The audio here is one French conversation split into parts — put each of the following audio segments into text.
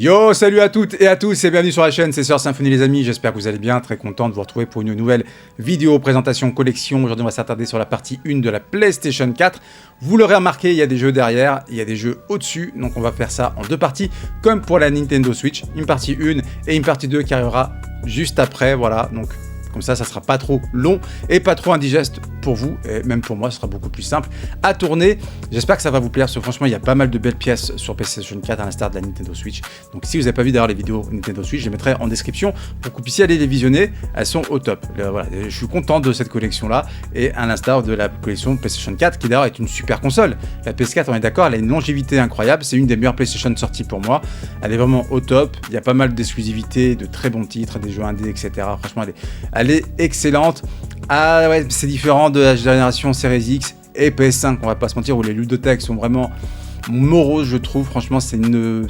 Yo, salut à toutes et à tous et bienvenue sur la chaîne, c'est Sœur Symphony les amis, j'espère que vous allez bien, très content de vous retrouver pour une nouvelle vidéo présentation collection. Aujourd'hui on va s'attarder sur la partie 1 de la PlayStation 4. Vous l'aurez remarqué, il y a des jeux derrière, il y a des jeux au-dessus, donc on va faire ça en deux parties, comme pour la Nintendo Switch, une partie 1 et une partie 2 qui arrivera juste après, voilà, donc comme ça sera pas trop long et pas trop indigeste pour vous, et même pour moi, ce sera beaucoup plus simple à tourner. J'espère que ça va vous plaire, parce que franchement, il y a pas mal de belles pièces sur PlayStation 4 à l'instar de la Nintendo Switch. Donc si vous n'avez pas vu d'ailleurs les vidéos Nintendo Switch, je les mettrai en description pour que vous puissiez aller les visionner. Elles sont au top. Voilà, je suis content de cette collection-là, et à l'instar de la collection PlayStation 4, qui d'ailleurs est une super console. La PS4, on est d'accord, elle a une longévité incroyable, c'est une des meilleures PlayStation sorties pour moi. Elle est vraiment au top, il y a pas mal d'exclusivités, de très bons titres, des jeux indés, etc. Franchement, elle est excellente. Ah ouais, c'est différent de la génération Series X et PS5, on va pas se mentir, où les ludothèques sont vraiment moroses, je trouve. Franchement, c'est une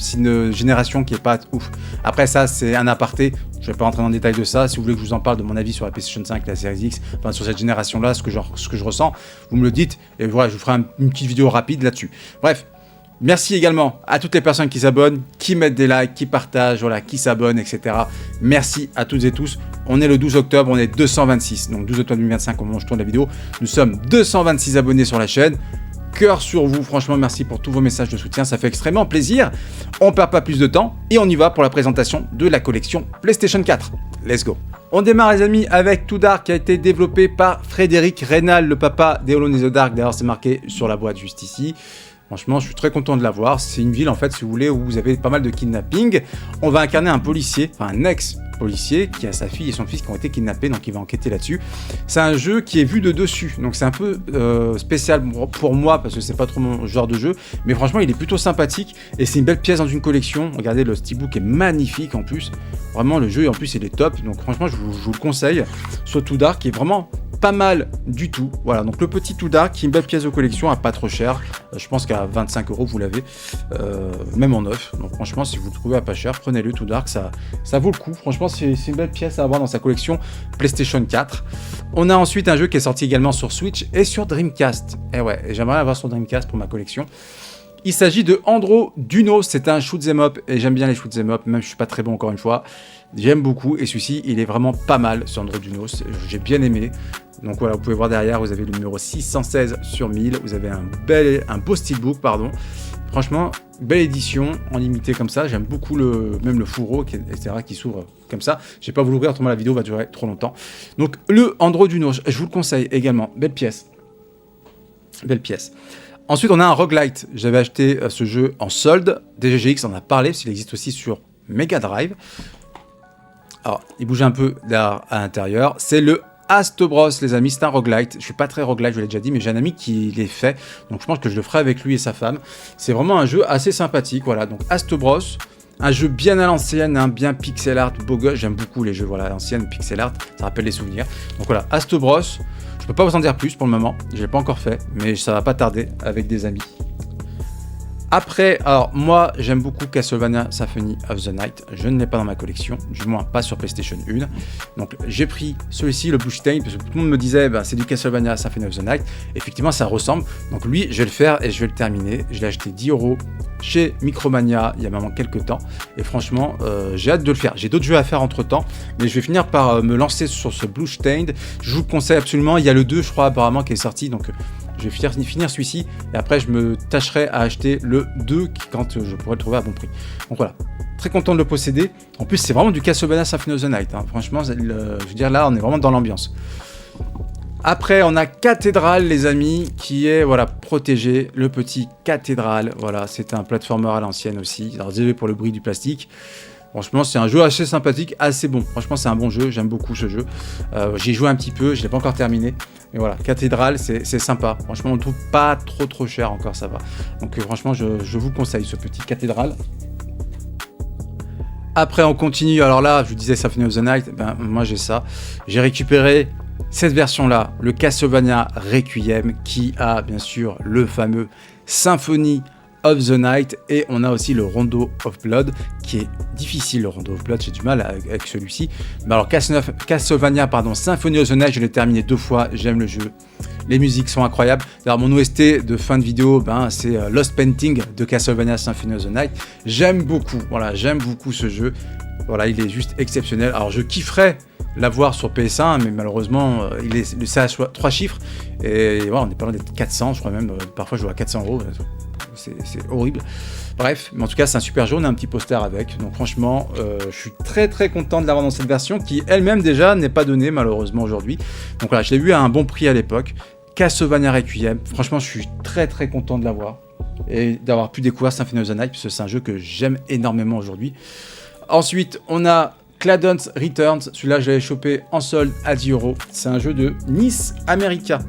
génération qui est pas ouf. Après ça, c'est un aparté, je vais pas rentrer dans le détail de ça. Si vous voulez que je vous en parle de mon avis sur la PlayStation 5 et la Series X, enfin sur cette génération-là, ce que je ressens, vous me le dites, et voilà, je vous ferai une petite vidéo rapide là-dessus. Bref. Merci également à toutes les personnes qui s'abonnent, qui mettent des likes, qui partagent, voilà, qui s'abonnent, etc. Merci à toutes et tous. On est le 12 octobre, on est 226. Donc 12 octobre 2025, au moment où je tourne la vidéo. Nous sommes 226 abonnés sur la chaîne. Cœur sur vous, franchement, merci pour tous vos messages de soutien. Ça fait extrêmement plaisir. On perd pas plus de temps et on y va pour la présentation de la collection PlayStation 4. Let's go. On démarre les amis avec Too Dark qui a été développé par Frédéric Reynal, le papa d'Alone in the Dark. D'ailleurs, c'est marqué sur la boîte juste ici. Franchement, je suis très content de l'avoir. C'est une ville, en fait, si vous voulez, où vous avez pas mal de kidnapping. On va incarner un policier, enfin un ex-policier, qui a sa fille et son fils qui ont été kidnappés, donc il va enquêter là-dessus. C'est un jeu qui est vu de dessus, donc c'est un peu spécial pour moi, parce que c'est pas trop mon genre de jeu. Mais franchement, il est plutôt sympathique, et c'est une belle pièce dans une collection. Regardez, le steelbook est magnifique en plus. Vraiment, le jeu, en plus, il est top. Donc franchement, je vous le conseille. Sur Too Dark, qui est vraiment pas mal du tout. Voilà, donc le petit Too Dark, qui est une belle pièce de collection à pas trop cher. Je pense qu'à 25 € vous l'avez, même en neuf. Donc franchement, si vous le trouvez à pas cher, prenez-le. Too Dark, ça vaut le coup. Franchement, c'est une belle pièce à avoir dans sa collection PlayStation 4. On a ensuite un jeu qui est sorti également sur Switch et sur Dreamcast. Et ouais, j'aimerais l'avoir sur Dreamcast pour ma collection. Il s'agit de Andro Duno, c'est un shoot'em up et j'aime bien les shoot'em up, même si je suis pas très bon encore une fois. J'aime beaucoup et celui-ci, il est vraiment pas mal sur Andro Duno, j'ai bien aimé. Donc voilà, vous pouvez voir derrière, vous avez le numéro 616 sur 1000, vous avez un beau steelbook, pardon. Franchement, belle édition, en limité comme ça, j'aime beaucoup même le fourreau, etc., qui s'ouvre comme ça. Je vais pas vous l'ouvrir, autrement la vidéo va durer trop longtemps. Donc le Andro Duno, je vous le conseille également, belle pièce. Belle pièce. Ensuite, on a un roguelite. J'avais acheté ce jeu en solde. DGGX en a parlé, parce qu'il existe aussi sur Mega Drive. Alors, il bouge un peu à l'intérieur. C'est le Astobros, les amis. C'est un roguelite. Je suis pas très roguelite, je l'ai déjà dit, mais j'ai un ami qui l'est fait. Donc, je pense que je le ferai avec lui et sa femme. C'est vraiment un jeu assez sympathique. Voilà, donc Astobros. Un jeu bien à l'ancienne, hein, bien pixel art, beau gosse. J'aime beaucoup les jeux, voilà, à l'ancienne, pixel art. Ça rappelle les souvenirs. Donc voilà, Astobros. Je peux pas vous en dire plus pour le moment, je l'ai pas encore fait, mais ça va pas tarder avec des amis. Après, alors moi j'aime beaucoup Castlevania Symphony of the Night, je ne l'ai pas dans ma collection, du moins pas sur PlayStation 1. Donc j'ai pris celui-ci, le Blueshtain, parce que tout le monde me disait bah, c'est du Castlevania Symphony of the Night. Effectivement ça ressemble, donc lui je vais le faire et je vais le terminer. Je l'ai acheté 10 € chez Micromania il y a maintenant quelques temps, et franchement j'ai hâte de le faire. J'ai d'autres jeux à faire entre temps, mais je vais finir par me lancer sur ce Blueshtain. Je vous le conseille absolument, il y a le 2 je crois apparemment qui est sorti, donc je vais finir celui-ci et après je me tâcherai à acheter le 2 quand je pourrai le trouver à bon prix. Donc voilà, très content de le posséder. En plus c'est vraiment du Castlevania Symphony of the Night, hein. Franchement je veux dire là on est vraiment dans l'ambiance. Après on a Cathédrale les amis, qui est voilà protégé, le petit Cathédrale. Voilà, c'est un platformer à l'ancienne aussi. Alors désolé pour le bruit du plastique. Franchement, c'est un jeu assez sympathique, assez bon. Franchement, c'est un bon jeu, j'aime beaucoup ce jeu. J'ai joué un petit peu, je ne l'ai pas encore terminé. Mais voilà, Cathédrale, c'est sympa. Franchement, on ne trouve pas trop cher encore, ça va. Donc franchement, je vous conseille ce petit Cathédrale. Après, on continue. Alors là, je vous disais Symphony of the Night, ben, moi j'ai ça. J'ai récupéré cette version-là, le Castlevania Requiem, qui a bien sûr le fameux Symphonie of the Night, et on a aussi le Rondo of Blood, qui est difficile. Le Rondo of Blood, j'ai du mal avec celui-ci. Mais alors Castlevania, Symphony of the Night, je l'ai terminé 2 fois, j'aime le jeu. Les musiques sont incroyables. D'ailleurs, mon OST de fin de vidéo, c'est Lost Painting de Castlevania Symphony of the Night. J'aime beaucoup, voilà, j'aime beaucoup ce jeu. Voilà, il est juste exceptionnel. Alors, je kifferais l'avoir sur PS1, mais malheureusement, c'est à 3 chiffres. Et voilà, on est pas loin d'être 400, je crois même. Parfois, je vois à 400 €. C'est horrible. Bref, mais en tout cas, c'est un super jeu. On a un petit poster avec. Donc, franchement, je suis très très content de l'avoir dans cette version qui, elle-même, déjà, n'est pas donnée malheureusement aujourd'hui. Donc voilà, je l'ai vu à un bon prix à l'époque. Castlevania Requiem. Franchement, je suis très très content de l'avoir et d'avoir pu découvrir Symphony of the Night, parce que c'est un jeu que j'aime énormément aujourd'hui. Ensuite, on a Cladons Returns. Celui-là, je l'avais chopé en solde à 10 €. C'est un jeu de Nice America.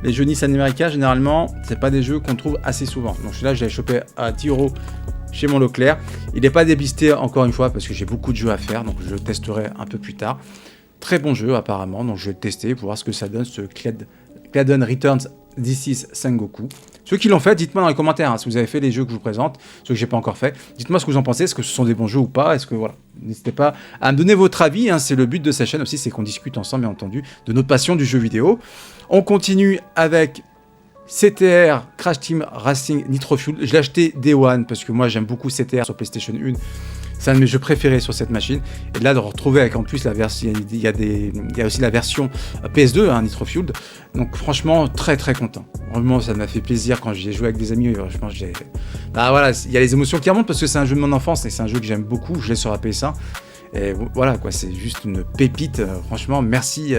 Les jeux Nice America, généralement, c'est pas des jeux qu'on trouve assez souvent. Donc celui-là, je l'avais chopé à 10 € chez mon Leclerc. Il n'est pas déblisté encore une fois parce que j'ai beaucoup de jeux à faire, donc je le testerai un peu plus tard. Très bon jeu apparemment, donc je vais le tester pour voir ce que ça donne, ce Cladon Returns This is Sengoku. Ceux qui l'ont fait, dites-moi dans les commentaires si vous avez fait les jeux que je vous présente, ceux que j'ai pas encore fait. Dites-moi ce que vous en pensez, est-ce que ce sont des bons jeux ou pas. Est-ce que voilà, n'hésitez pas à me donner votre avis. C'est le but de cette chaîne aussi, c'est qu'on discute ensemble, bien entendu, de notre passion du jeu vidéo. On continue avec CTR Crash Team Racing Nitro Fuel. Je l'ai acheté Day One parce que moi j'aime beaucoup CTR sur PlayStation 1. C'est un de mes jeux préférés sur cette machine. Et là, de retrouver avec en plus la version, il y a aussi la version PS2, Nitro Fueled. Donc franchement, très très content. Vraiment, ça m'a fait plaisir quand j'y ai joué avec des amis. Franchement, voilà, il y a les émotions qui remontent parce que c'est un jeu de mon enfance et c'est un jeu que j'aime beaucoup. Je l'ai sur la PS1. Et voilà quoi, c'est juste une pépite. Franchement, merci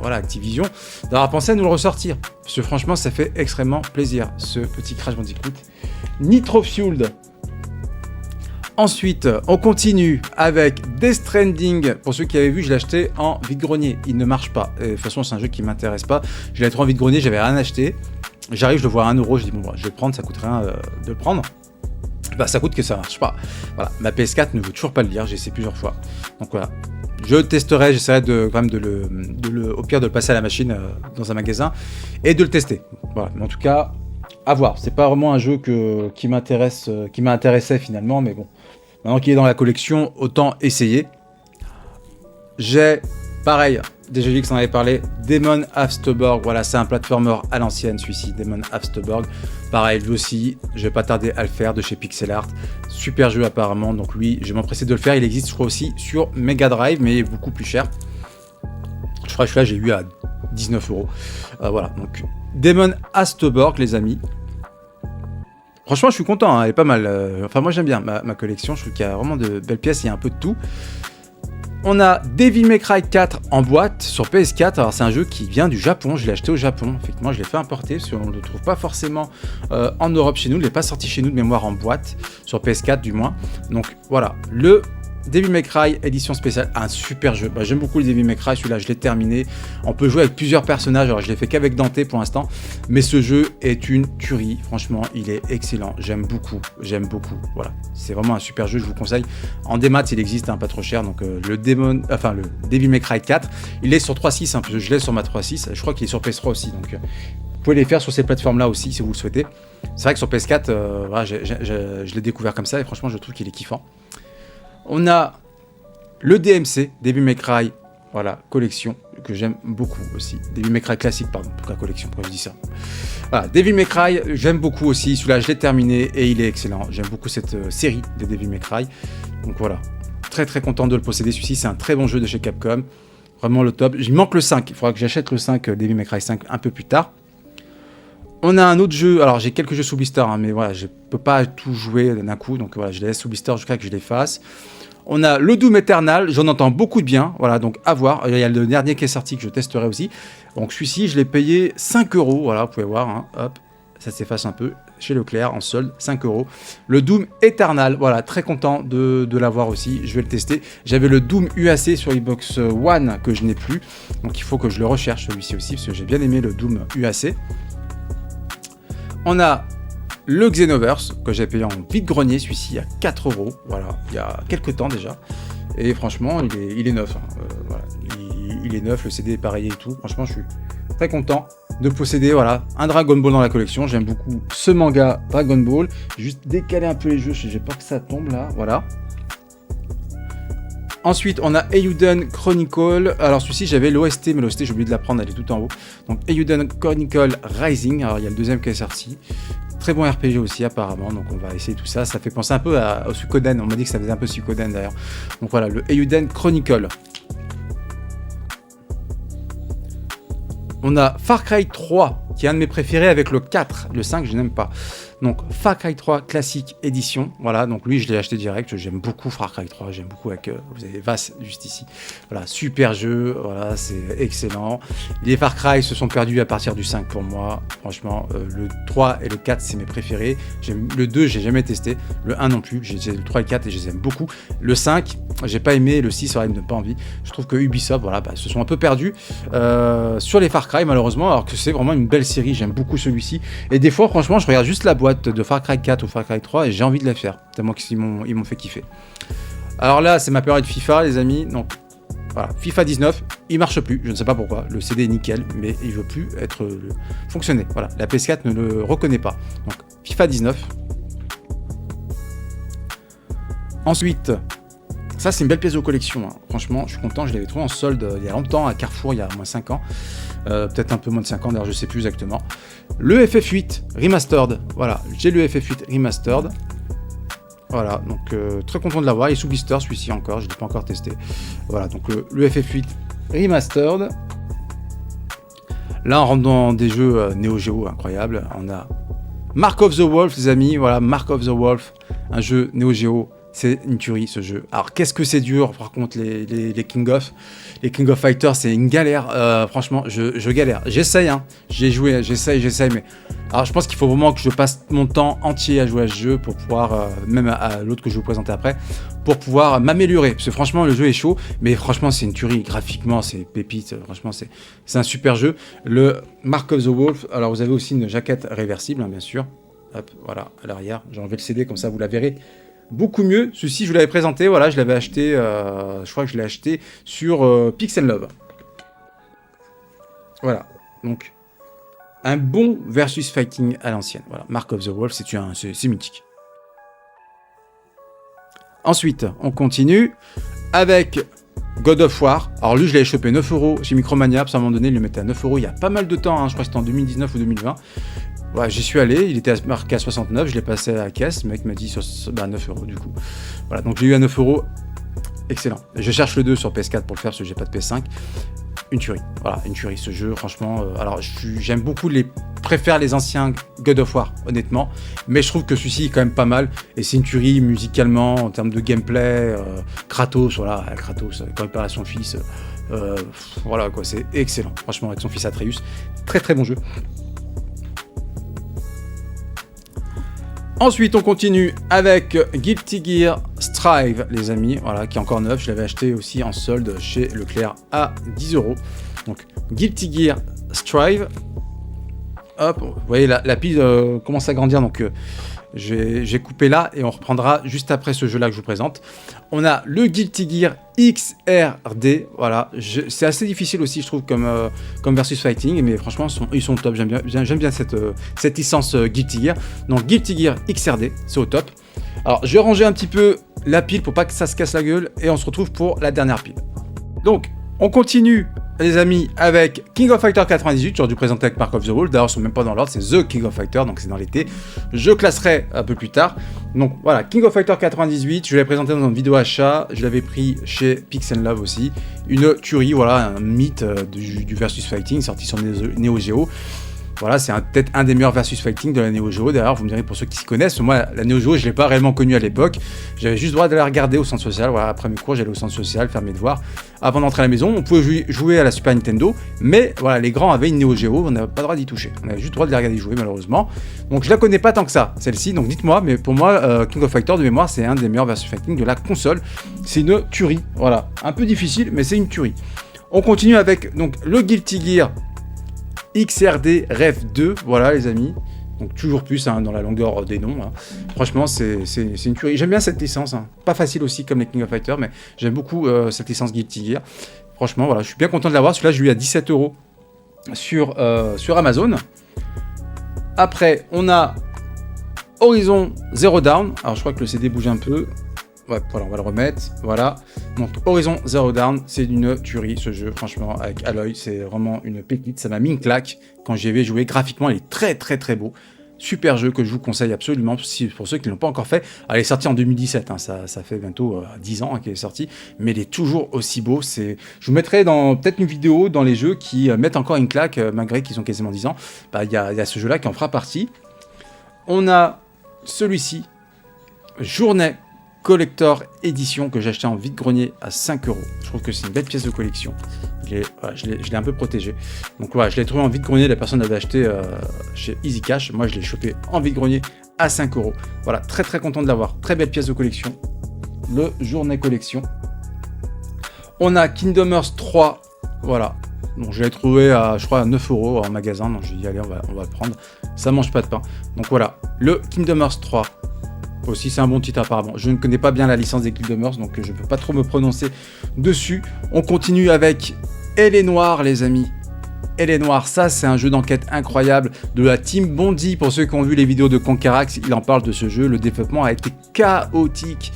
voilà, Activision d'avoir pensé à nous le ressortir. Parce que franchement, ça fait extrêmement plaisir, ce petit Crash Bandicoot Nitro Fueled. Ensuite, on continue avec Death Stranding. Pour ceux qui avaient vu, je l'ai acheté en vide-grenier. Il ne marche pas. Et de toute façon, c'est un jeu qui ne m'intéresse pas. Je l'ai trouvé en vide-grenier, j'avais rien acheté. J'arrive, je le vois à 1 €. Je dis, bon, je vais le prendre, ça coûte rien de le prendre. Ça coûte que ça marche pas. Voilà, ma PS4 ne veut toujours pas le lire, j'ai essayé plusieurs fois. Donc voilà, je le testerai, j'essaierai quand même au pire de le passer à la machine dans un magasin et de le tester. Voilà, mais en tout cas, à voir. C'est pas vraiment un jeu qui m'intéressait finalement, mais bon. Maintenant qu'il est dans la collection, autant essayer. J'ai, pareil, déjà dit que ça en avait parlé, Demon Afterburg. Voilà, c'est un platformer à l'ancienne, celui-ci, Demon Afterburg. Pareil, lui aussi, je vais pas tarder à le faire, de chez Pixel Art. Super jeu apparemment, donc lui, je vais m'empresser de le faire. Il existe, je crois, aussi sur Mega Drive, mais beaucoup plus cher. Je crois que celui-là, j'ai eu à 19 €. Voilà, donc Demon Afterburg, les amis. Franchement, je suis content, elle est pas mal. Enfin, moi, j'aime bien ma collection. Je trouve qu'il y a vraiment de belles pièces, il y a un peu de tout. On a Devil May Cry 4 en boîte sur PS4. Alors, c'est un jeu qui vient du Japon. Je l'ai acheté au Japon. Effectivement, je l'ai fait importer parce qu'on ne le trouve pas forcément en Europe chez nous. Il n'est pas sorti chez nous de mémoire en boîte, sur PS4 du moins. Donc, voilà, le Devil May Cry édition spéciale, un super jeu. J'aime beaucoup le Devil May Cry, celui-là je l'ai terminé. On peut jouer avec plusieurs personnages, alors je l'ai fait qu'avec Dante pour l'instant, mais ce jeu est une tuerie. Franchement, il est excellent. J'aime beaucoup. Voilà, c'est vraiment un super jeu. Je vous conseille. En démat, il existe, pas trop cher. Donc le Devil May Cry 4, il est sur 3.6. Parce que je l'ai sur ma 3.6. Je crois qu'il est sur PS3 aussi. Donc vous pouvez les faire sur ces plateformes-là aussi si vous le souhaitez. C'est vrai que sur PS4, voilà, je l'ai découvert comme ça et franchement, je trouve qu'il est kiffant. On a le DMC, Devil May Cry, voilà, collection, que j'aime beaucoup aussi. Devil May Cry classique, pardon, pourquoi collection, pourquoi je dis ça. Voilà, Devil May Cry, j'aime beaucoup aussi, celui-là je l'ai terminé et il est excellent. J'aime beaucoup cette série de Devil May Cry. Donc voilà, très très content de le posséder, celui-ci c'est un très bon jeu de chez Capcom. Vraiment le top. Il manque le 5, il faudra que j'achète le 5, Devil May Cry 5 un peu plus tard. On a un autre jeu, alors j'ai quelques jeux sous blister, mais voilà, je peux pas tout jouer d'un coup, donc voilà, je les laisse sous blister jusqu'à que je les fasse. On a le Doom Eternal, j'en entends beaucoup de bien, voilà, donc à voir. Il y a le dernier qui est sorti que je testerai aussi. Donc celui-ci, je l'ai payé 5 €, voilà, vous pouvez voir, hop, ça s'efface un peu, chez Leclerc, en solde, 5 €. Le Doom Eternal, voilà, très content de l'avoir aussi, je vais le tester. J'avais le Doom UAC sur Xbox One que je n'ai plus, donc il faut que je le recherche celui-ci aussi, parce que j'ai bien aimé le Doom UAC. On a le Xenoverse, que j'ai payé en vide-grenier, celui-ci à 4 €, voilà, il y a quelques temps déjà. Et franchement, il est neuf. Voilà. Il est neuf, le CD est pareil et tout. Franchement, je suis très content de posséder, voilà, un Dragon Ball dans la collection. J'aime beaucoup ce manga Dragon Ball. Juste décaler un peu les jeux, j'ai peur que ça tombe là, voilà. Ensuite, on a Eiyuden Chronicle. Alors, celui-ci, j'avais l'OST, mais l'OST, j'ai oublié de la prendre, elle est tout en haut. Donc, Eiyuden Chronicle Rising. Alors, il y a le deuxième qui est sorti. Très bon RPG aussi, apparemment. Donc, on va essayer tout ça. Ça fait penser un peu au Suikoden. On m'a dit que ça faisait un peu Suikoden, d'ailleurs. Donc, voilà, le Eiyuden Chronicle. On a Far Cry 3, qui est un de mes préférés avec le 4. Le 5, je n'aime pas. Donc, Far Cry 3 classique édition. Voilà, donc lui, je l'ai acheté direct. J'aime beaucoup Far Cry 3. J'aime beaucoup avec. Vous avez Vass juste ici. Voilà, super jeu. Voilà, c'est excellent. Les Far Cry se sont perdus à partir du 5 pour moi. Franchement, le 3 et le 4, c'est mes préférés. Le 2, j'ai jamais testé. Le 1 non plus. J'ai le 3 et le 4 et je les aime beaucoup. Le 5, j'ai pas aimé. Le 6, ça me donne pas envie. Je trouve que Ubisoft, voilà, se sont un peu perdus sur les Far Cry, malheureusement. Alors que c'est vraiment une belle série. J'aime beaucoup celui-ci. Et des fois, franchement, je regarde juste la boîte de Far Cry 4 ou Far Cry 3 et j'ai envie de la faire, tellement qu'ils m'ont fait kiffer. Alors là, c'est ma période FIFA, les amis. Donc voilà, FIFA 19, il marche plus, je ne sais pas pourquoi. Le CD est nickel, mais il veut plus fonctionner. Voilà, la PS4 ne le reconnaît pas. Donc FIFA 19. Ensuite, ça c'est une belle pièce de collection. Hein. Franchement, je suis content, je l'avais trouvé en solde il y a longtemps à Carrefour, il y a au moins 5 ans. Peut-être un peu moins de 5 ans, d'ailleurs je sais plus exactement. Le FF8 Remastered, voilà, j'ai le FF8 Remastered. Voilà, donc très content de l'avoir, il est sous blister celui-ci encore, je ne l'ai pas encore testé. Voilà, donc le FF8 Remastered. Là on rentre dans des jeux Neo Geo incroyables, on a Mark of the Wolf les amis, voilà, Mark of the Wolf, un jeu Neo Geo. C'est une tuerie ce jeu. Alors qu'est-ce que c'est dur par contre les King of Fighters, c'est une galère. Franchement, je galère. J'essaye, hein. J'ai joué, j'essaye, mais alors je pense qu'il faut vraiment que je passe mon temps entier à jouer à ce jeu pour pouvoir, même à l'autre que je vais vous présenter après, pour pouvoir m'améliorer. Parce que franchement, le jeu est chaud, mais franchement, c'est une tuerie. Graphiquement, c'est pépite. Franchement, c'est un super jeu. Le Mark of the Wolf. Alors vous avez aussi une jaquette réversible, hein, bien sûr. Hop, voilà, à l'arrière. J'ai enlevé le CD comme ça, vous la verrez. Beaucoup mieux, celui-ci je vous l'avais présenté, voilà, je l'avais acheté, je crois que je l'ai acheté sur Pixel Love. Voilà, donc un bon versus fighting à l'ancienne. Voilà, Mark of the Wolf, c'est mythique. Ensuite, on continue avec God of War. Alors lui, je l'avais chopé 9 € chez Micromania, parce qu'à un moment donné, il le mettait à 9 € il y a pas mal de temps, hein, je crois que c'était en 2019 ou 2020. Ouais, j'y suis allé, il était marqué à 69, je l'ai passé à la caisse, le mec m'a dit 9 € du coup. Voilà, donc j'ai eu à 9 €, excellent. Je cherche le 2 sur PS4 pour le faire parce que j'ai pas de PS5. Une tuerie, voilà, une tuerie ce jeu, franchement. Alors j'aime beaucoup préfère les anciens God of War, honnêtement, mais je trouve que celui-ci est quand même pas mal, et c'est une tuerie musicalement, en termes de gameplay, Kratos, voilà, Kratos, quand il parle à son fils, voilà quoi, c'est excellent, franchement, avec son fils Atreus, très très bon jeu. Ensuite, on continue avec Guilty Gear Strive, les amis, voilà, qui est encore neuf. Je l'avais acheté aussi en solde chez Leclerc à 10 €. Donc, Guilty Gear Strive. Hop, vous voyez, la pile commence à grandir, donc j'ai coupé là et on reprendra juste après ce jeu-là que je vous présente. On a le Guilty Gear XRD, voilà, c'est assez difficile aussi, je trouve, comme versus fighting, mais franchement, ils sont top. J'aime bien cette licence Guilty Gear. Donc Guilty Gear XRD, c'est au top. Alors, je vais ranger un petit peu la pile pour pas que ça se casse la gueule et on se retrouve pour la dernière pile. Donc, on continue, les amis, avec King of Fighters 98. J'aurais dû présenter avec Mark of the Wolf. D'ailleurs, ils sont même pas dans l'ordre, c'est The King of Fighters, donc c'est dans l'été. Je classerai un peu plus tard. Donc voilà, King of Fighters 98, je l'ai présenté dans une vidéo achat. Je l'avais pris chez Pixel Love aussi. Une tuerie, voilà, un mythe du versus fighting sorti sur Neo Geo. Voilà, c'est peut-être un des meilleurs versus fighting de la Neo Geo. D'ailleurs, vous me direz pour ceux qui s'y connaissent, moi, la Neo Geo, je ne l'ai pas réellement connue à l'époque. J'avais juste le droit de la regarder au centre social. Voilà, après mes cours, j'allais au centre social faire mes devoirs. Avant d'entrer à la maison, on pouvait jouer à la Super Nintendo, mais voilà, les grands avaient une Neo Geo, on n'avait pas le droit d'y toucher. On avait juste le droit de les regarder jouer, malheureusement. Donc, je la connais pas tant que ça, celle-ci. Donc, dites-moi, mais pour moi, King of Fighters de mémoire, c'est un des meilleurs versus fighting de la console. C'est une tuerie. Voilà, un peu difficile, mais c'est une tuerie. On continue avec donc le Guilty Gear XRD Rev 2, voilà les amis, donc toujours plus hein, dans la longueur des noms, hein. Franchement c'est une tuerie, j'aime bien cette licence, hein. Pas facile aussi comme les King of Fighters, mais j'aime beaucoup cette licence Guilty Gear, franchement voilà, je suis bien content de l'avoir, celui-là je lui ai à 17 €, sur Amazon. Après, on a Horizon Zero Dawn. Alors, je crois que le CD bouge un peu. Ouais, voilà, on va le remettre. Voilà. Donc, Horizon Zero Dawn, c'est une tuerie, ce jeu. Franchement, avec Aloy, c'est vraiment une pépite. Ça m'a mis une claque quand j'y avais joué. Graphiquement, il est très, très, très beau. Super jeu que je vous conseille absolument pour ceux qui ne l'ont pas encore fait. Elle est sortie en 2017, hein, ça fait bientôt 10 ans qu'elle est sortie, mais elle est toujours aussi beau. Je vous mettrai dans peut-être une vidéo dans les jeux qui mettent encore une claque, malgré qu'ils ont quasiment 10 ans. Il y a ce jeu-là qui en fera partie. On a celui-ci, Journée Collector Edition, que j'ai acheté en vide-grenier à 5 €. Je trouve que c'est une belle pièce de collection. Je l'ai un peu protégé. Donc voilà, je l'ai trouvé en vide-grenier, la personne l'avait acheté chez Easy Cash. Moi, je l'ai chopé en vide-grenier à 5 €. Voilà, très très content de l'avoir. Très belle pièce de collection. Le Journée Collection. On a Kingdom Hearts 3. Voilà. Donc je l'ai trouvé à, je crois, à 9 € en magasin. Donc j'ai dit, allez, on va le prendre. Ça mange pas de pain. Donc voilà, le Kingdom Hearts 3. Aussi, c'est un bon titre apparemment. Je ne connais pas bien la licence des Kingdom Hearts, donc je ne peux pas trop me prononcer dessus. On continue avec Elle est Noire, les amis. Elle est Noire, ça c'est un jeu d'enquête incroyable de la team Bondi. Pour ceux qui ont vu les vidéos de Conquerax, il en parle de ce jeu. Le développement a été chaotique.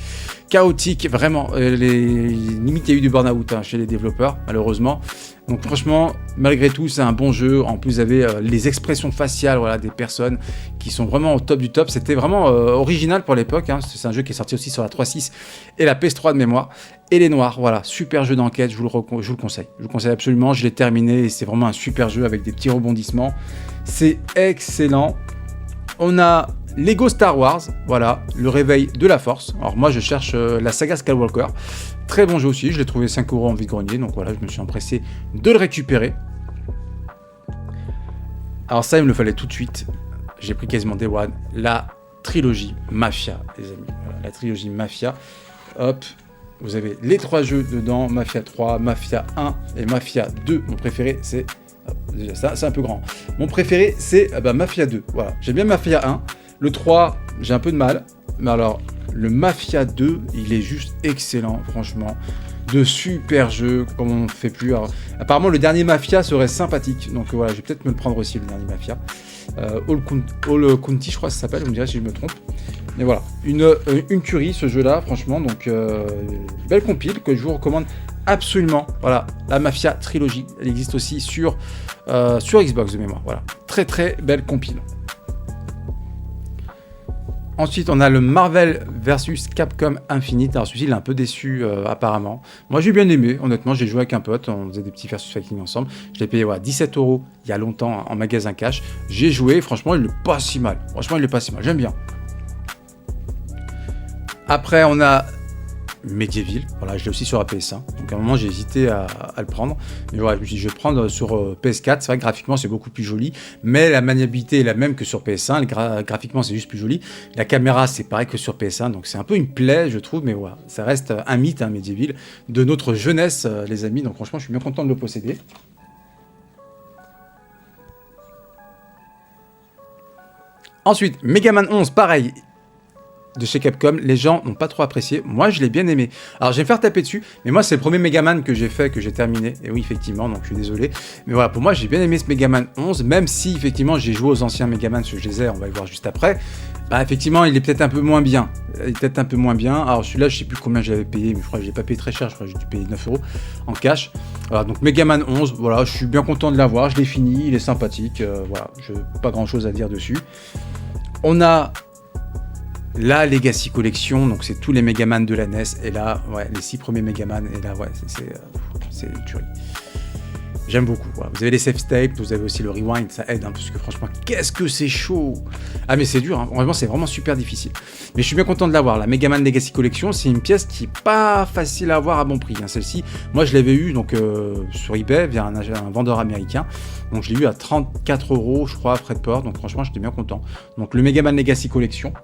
Chaotique, vraiment. Limite, il y a eu du burn-out chez les développeurs, malheureusement. Donc franchement, malgré tout, c'est un bon jeu. En plus, vous avez les expressions faciales, voilà, des personnes qui sont vraiment au top du top. C'était vraiment original pour l'époque. Hein. C'est un jeu qui est sorti aussi sur la 3.6 et la PS3 de mémoire. Et les Noirs, voilà, super jeu d'enquête, je vous le conseille. Je vous le conseille absolument, je l'ai terminé et c'est vraiment un super jeu avec des petits rebondissements. C'est excellent. On a Lego Star Wars, voilà, le réveil de la force. Alors moi je cherche la saga Skywalker. Très bon jeu aussi, je l'ai trouvé 5 € en vide-grenier, donc voilà, je me suis empressé de le récupérer. Alors ça, il me le fallait tout de suite. J'ai pris quasiment Day One, la trilogie Mafia, les amis. Voilà, la trilogie Mafia. Hop, vous avez les 3 jeux dedans, Mafia 3, Mafia 1 et Mafia 2. Mon préféré, c'est... Déjà ça, c'est un peu grand. Mon préféré, c'est Mafia 2. Voilà, j'aime bien Mafia 1. Le 3, j'ai un peu de mal. Mais alors, le Mafia 2, il est juste excellent, franchement. De super jeux, comme on ne fait plus. Alors, apparemment, le dernier Mafia serait sympathique. Donc voilà, je vais peut-être me le prendre aussi, le dernier Mafia. All County, je crois que ça s'appelle, vous me direz si je me trompe. Mais voilà, une tuerie, ce jeu-là, franchement. Donc, belle compile que je vous recommande absolument. Voilà, la Mafia Trilogy. Elle existe aussi sur Xbox de mémoire. Voilà, très très belle compile. Ensuite, on a le Marvel vs Capcom Infinite. Alors celui-ci, il est un peu déçu apparemment. Moi, j'ai bien aimé. Honnêtement, j'ai joué avec un pote. On faisait des petits versus fighting ensemble. Je l'ai payé 17 € il y a longtemps en magasin cash. J'ai joué. Franchement, il n'est pas si mal. J'aime bien. Après, on a Medieval. Voilà, je l'ai aussi sur la PS1. Donc à un moment, j'ai hésité à le prendre. Mais voilà, je me suis dit, je vais le prendre sur PS4. C'est vrai que graphiquement, c'est beaucoup plus joli. Mais la maniabilité est la même que sur PS1. Graphiquement, c'est juste plus joli. La caméra, c'est pareil que sur PS1. Donc c'est un peu une plaie, je trouve. Mais voilà, ça reste un mythe, Medieval, de notre jeunesse, les amis. Donc franchement, je suis bien content de le posséder. Ensuite, Mega Man 11, pareil. De chez Capcom, les gens n'ont pas trop apprécié. Moi, je l'ai bien aimé. Alors, je vais me faire taper dessus, mais moi, c'est le premier Megaman que j'ai fait, que j'ai terminé. Et oui, effectivement, donc je suis désolé. Mais voilà, pour moi, j'ai bien aimé ce Megaman 11, même si, effectivement, j'ai joué aux anciens Megaman, parce que je les ai, on va le voir juste après. Bah, effectivement, il est peut-être un peu moins bien. Alors, celui-là, je sais plus combien j'avais payé, mais je crois que je l'ai pas payé très cher. Je crois que j'ai dû payer 9 € en cash. Voilà, donc Megaman 11, voilà, je suis bien content de l'avoir. Je l'ai fini, il est sympathique. Voilà, pas grand-chose à dire dessus. On a la Legacy Collection, donc c'est tous les Megaman de la NES, et là, ouais, les 6 premiers Megaman, et là, ouais, c'est une tuerie. J'aime beaucoup. Voilà. Vous avez les save states, vous avez aussi le rewind, ça aide, parce que franchement, qu'est-ce que c'est chaud! Ah, mais c'est dur, hein. Vraiment, c'est vraiment super difficile. Mais je suis bien content de l'avoir. La Megaman Legacy Collection, c'est une pièce qui est pas facile à avoir à bon prix. Hein. Celle-ci, moi, je l'avais eu donc sur eBay via un vendeur américain. Donc, je l'ai eu à 34 €, je crois, frais de port. Donc, franchement, j'étais bien content. Donc, le Megaman Legacy Collection.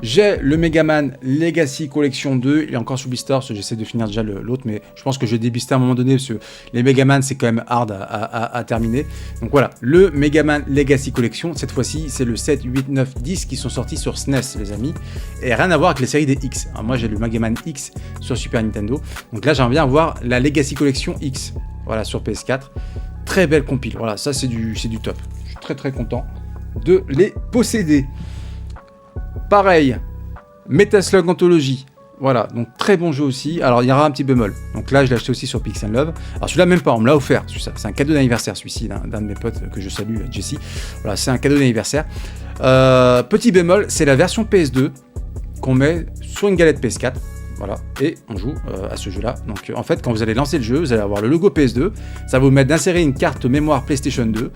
J'ai le Megaman Legacy Collection 2, il est encore sous blister, parce que j'essaie de finir déjà l'autre, mais je pense que je vais déblister à un moment donné, parce que les Megaman, c'est quand même hard à terminer. Donc voilà, le Megaman Legacy Collection, cette fois-ci, c'est le 7, 8, 9, 10 qui sont sortis sur SNES, les amis, et rien à voir avec les séries des X. Alors moi, j'ai le Megaman X sur Super Nintendo, donc là, j'aimerais bien avoir la Legacy Collection X, voilà, sur PS4. très belle compile. Voilà, ça c'est du top. Je suis très très content de les posséder. Pareil, Metaslug Anthology. Voilà, donc très bon jeu aussi. Alors il y aura un petit bémol. Donc là je l'ai acheté aussi sur Pixel Love. Alors celui-là même pas, on me l'a offert. C'est un cadeau d'anniversaire celui-ci d'un de mes potes que je salue, Jesse. Voilà, c'est un cadeau d'anniversaire. Petit bémol, c'est la version PS2 qu'on met sur une galette PS4. Voilà, et on joue à ce jeu-là. Donc en fait, quand vous allez lancer le jeu, vous allez avoir le logo PS2. Ça va vous mettre d'insérer une carte mémoire PlayStation 2.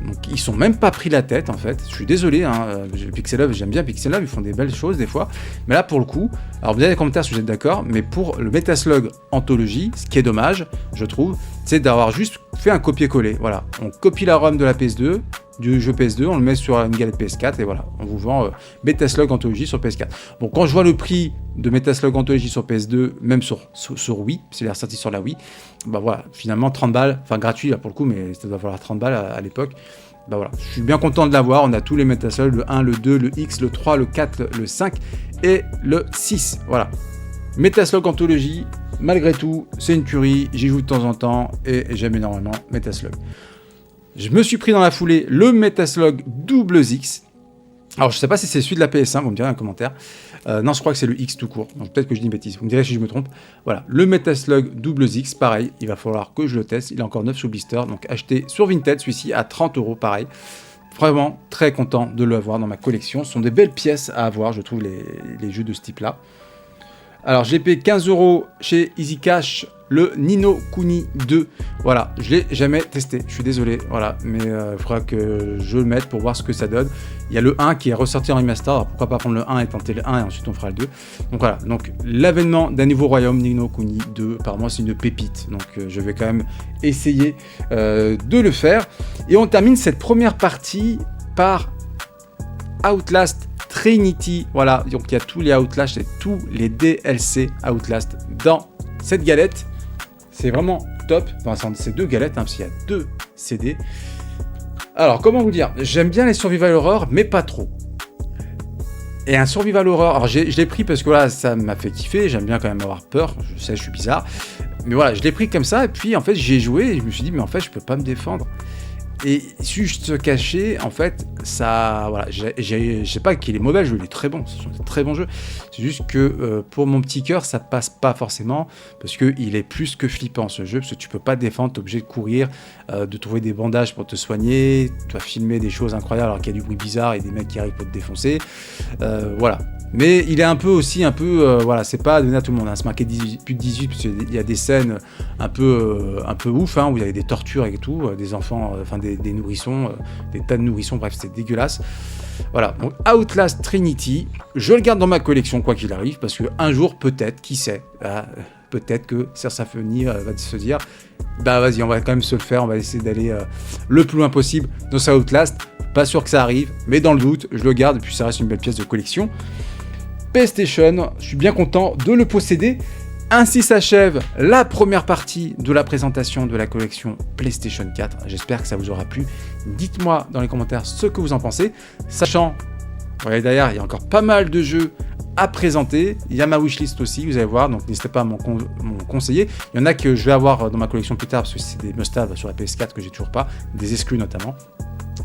Donc ils sont même pas pris la tête en fait. Je suis désolé, hein, Pixel Love, j'aime bien Pixel Love, ils font des belles choses des fois. Mais là pour le coup, alors vous avez des commentaires si vous êtes d'accord, mais pour le Metaslug Anthology, ce qui est dommage, je trouve, c'est d'avoir juste fait un copier-coller. Voilà, on copie la ROM de la PS2. Du jeu PS2, on le met sur une galette PS4 et voilà, on vous vend Metaslug Anthology sur PS4. Bon, quand je vois le prix de Metaslug Anthology sur PS2, même sur Wii, c'est l'air sorti sur la Wii, bah voilà, finalement 30 balles, enfin gratuit là pour le coup, mais ça doit valoir 30 balles à l'époque. Bah voilà, je suis bien content de l'avoir, on a tous les Metaslug, le 1, le 2, le X, le 3, le 4, le 5 et le 6, voilà. Metaslug Anthology, malgré tout, c'est une tuerie, j'y joue de temps en temps et j'aime énormément Metaslug. Je me suis pris dans la foulée le Metaslug Double X. Alors, je ne sais pas si c'est celui de la PS1, vous me direz dans un commentaire. Non, je crois que c'est le X tout court. Donc, peut-être que je dis une bêtise. Vous me direz si je me trompe. Voilà, le Metaslug Double X, pareil. Il va falloir que je le teste. Il est encore neuf sous blister. Donc, acheté sur Vinted, celui-ci à 30 €, pareil. Vraiment très content de l'avoir dans ma collection. Ce sont des belles pièces à avoir, je trouve, les jeux de ce type-là. Alors, j'ai payé 15 € chez Easy Cash, le Ni no Kuni 2. Voilà, je ne l'ai jamais testé, je suis désolé, voilà, mais il faudra que je le mette pour voir ce que ça donne. Il y a le 1 qui est ressorti en remaster, alors pourquoi pas prendre le 1 et tenter le 1 et ensuite on fera le 2. Donc voilà, donc l'avènement d'un nouveau royaume, Ni no Kuni 2, apparemment c'est une pépite, donc je vais quand même essayer de le faire. Et on termine cette première partie par Outlast Trinity, voilà, donc il y a tous les Outlast et tous les DLC Outlast dans cette galette. C'est vraiment top, enfin c'est deux galettes, hein, parce qu'il y a 2 CD. Alors comment vous dire, j'aime bien les survival horror, mais pas trop. Et un survival horror, alors je l'ai pris parce que voilà, ça m'a fait kiffer, j'aime bien quand même avoir peur, je sais, je suis bizarre. Mais voilà, je l'ai pris comme ça, et puis en fait j'y ai joué, et je me suis dit, mais en fait je peux pas me défendre. Et juste se cacher, en fait, ça, voilà, je sais pas qu'il est mauvais, le jeu, il est très bon, ce sont de très bons jeux. C'est juste que pour mon petit cœur, ça passe pas forcément, parce qu'il est plus que flippant ce jeu, parce que tu peux pas te défendre, t'es obligé de courir, de trouver des bandages pour te soigner, tu dois filmer des choses incroyables alors qu'il y a du bruit bizarre et des mecs qui arrivent pour te défoncer, voilà. Mais il est un peu aussi, voilà, c'est pas donné à tout le monde, hein. C'est marqué plus de 18, parce qu'il y a des scènes un peu ouf, hein, où il y a des tortures et tout, des enfants, enfin des nourrissons, des tas de nourrissons, bref, c'est dégueulasse. Voilà, donc Outlast Trinity, je le garde dans ma collection quoi qu'il arrive, parce qu'un jour, peut-être, qui sait, peut-être que Sir Symphony va se dire, bah vas-y, on va quand même se le faire, on va essayer d'aller le plus loin possible dans ce Outlast. Pas sûr que ça arrive, mais dans le doute, je le garde, et puis ça reste une belle pièce de collection. PlayStation, je suis bien content de le posséder. Ainsi s'achève la première partie de la présentation de la collection PlayStation 4. J'espère que ça vous aura plu. Dites-moi dans les commentaires ce que vous en pensez. Sachant, regardez derrière, il y a encore pas mal de jeux à présenter. Il y a ma wishlist aussi, vous allez voir, donc n'hésitez pas à m'en conseiller. Il y en a que je vais avoir dans ma collection plus tard, parce que c'est des must-have sur la PS4 que j'ai toujours pas, des exclus notamment.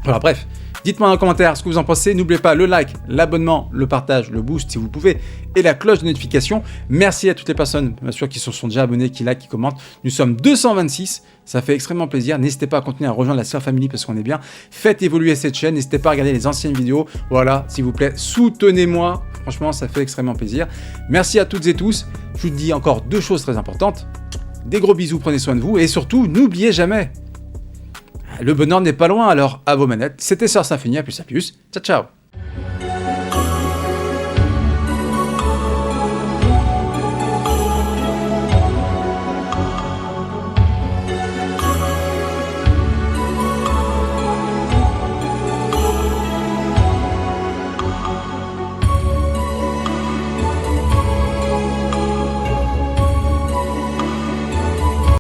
Voilà, bref, dites-moi dans les commentaires ce que vous en pensez. N'oubliez pas le like, l'abonnement, le partage, le boost si vous pouvez, et la cloche de notification. Merci à toutes les personnes, bien sûr, qui se sont déjà abonnées, qui like, qui commentent. Nous sommes 226, ça fait extrêmement plaisir. N'hésitez pas à continuer à rejoindre la Sœur Family parce qu'on est bien. Faites évoluer cette chaîne, n'hésitez pas à regarder les anciennes vidéos. Voilà, s'il vous plaît, soutenez-moi. Franchement, ça fait extrêmement plaisir. Merci à toutes et tous. Je vous dis encore 2 choses très importantes. Des gros bisous, prenez soin de vous, et surtout, n'oubliez jamais, le bonheur n'est pas loin, alors à vos manettes. C'était Sœur Symphony, à plus, ciao ciao.